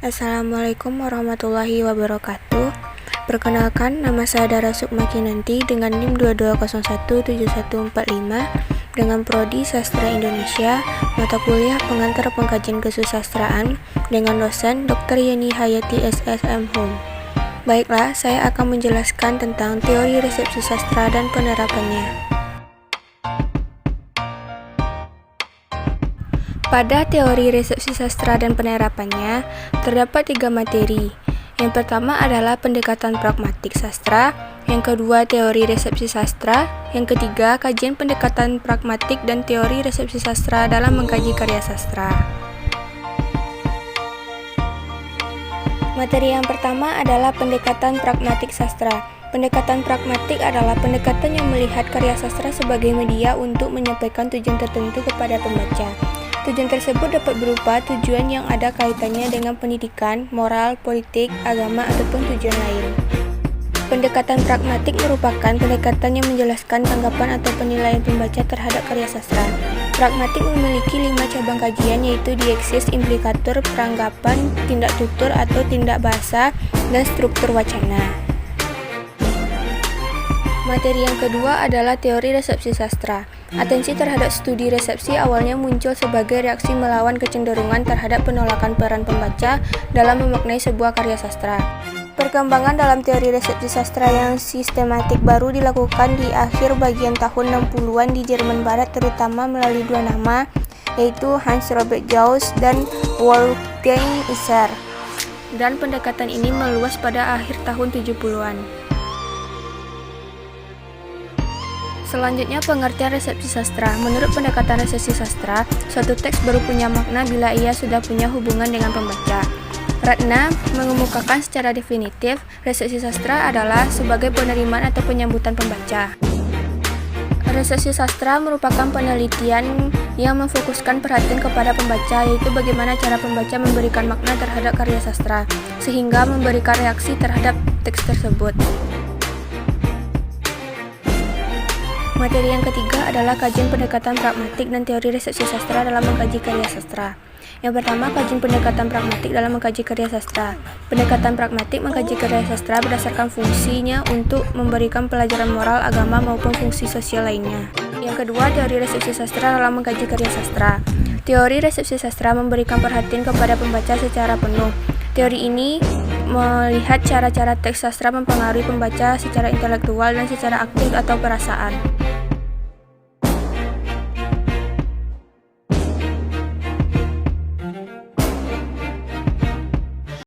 Assalamualaikum warahmatullahi wabarakatuh. Perkenalkan, nama saya Dara Sukma Kinanti dengan NIM 22017145 dengan Prodi Sastra Indonesia, mata kuliah pengantar pengkajian kesusastraan dengan dosen Dr. Yeni Hayati SSM Hum. Baiklah, saya akan menjelaskan tentang teori resepsi sastra dan penerapannya. Pada teori resepsi sastra dan penerapannya, terdapat 3 materi. Yang pertama adalah pendekatan pragmatik sastra, yang kedua teori resepsi sastra, yang ketiga kajian pendekatan pragmatik dan teori resepsi sastra dalam mengkaji karya sastra. Materi yang pertama adalah pendekatan pragmatik sastra. Pendekatan pragmatik adalah pendekatan yang melihat karya sastra sebagai media untuk menyampaikan tujuan tertentu kepada pembaca. Tujuan tersebut dapat berupa tujuan yang ada kaitannya dengan pendidikan, moral, politik, agama, ataupun tujuan lain. Pendekatan pragmatik merupakan pendekatan yang menjelaskan tanggapan atau penilaian pembaca terhadap karya sastra. Pragmatik memiliki 5 cabang kajian, yaitu dieksis, implikatur, peranggapan, tindak tutur atau tindak bahasa, dan struktur wacana. Materi yang kedua adalah teori resepsi sastra. Atensi terhadap studi resepsi awalnya muncul sebagai reaksi melawan kecenderungan terhadap penolakan peran pembaca dalam memaknai sebuah karya sastra. Perkembangan dalam teori resepsi sastra yang sistematik baru dilakukan di akhir bagian tahun 60-an di Jerman Barat, terutama melalui 2 nama, yaitu Hans Robert Jauss dan Wolfgang Isar. Dan pendekatan ini meluas pada akhir tahun 70-an. Selanjutnya, pengertian resepsi sastra. Menurut pendekatan resepsi sastra, suatu teks baru punya makna bila ia sudah punya hubungan dengan pembaca. Ratna mengemukakan secara definitif, resepsi sastra adalah sebagai penerimaan atau penyambutan pembaca. Resepsi sastra merupakan penelitian yang memfokuskan perhatian kepada pembaca, yaitu bagaimana cara pembaca memberikan makna terhadap karya sastra, sehingga memberikan reaksi terhadap teks tersebut. Materi yang ketiga adalah kajian pendekatan pragmatik dan teori resepsi sastra dalam mengkaji karya sastra. Yang pertama, kajian pendekatan pragmatik dalam mengkaji karya sastra. Pendekatan pragmatik mengkaji karya sastra berdasarkan fungsinya untuk memberikan pelajaran moral, agama, maupun fungsi sosial lainnya. Yang kedua, teori resepsi sastra dalam mengkaji karya sastra. Teori resepsi sastra memberikan perhatian kepada pembaca secara penuh. Teori ini melihat cara-cara teks sastra mempengaruhi pembaca secara intelektual dan secara aktif atau perasaan.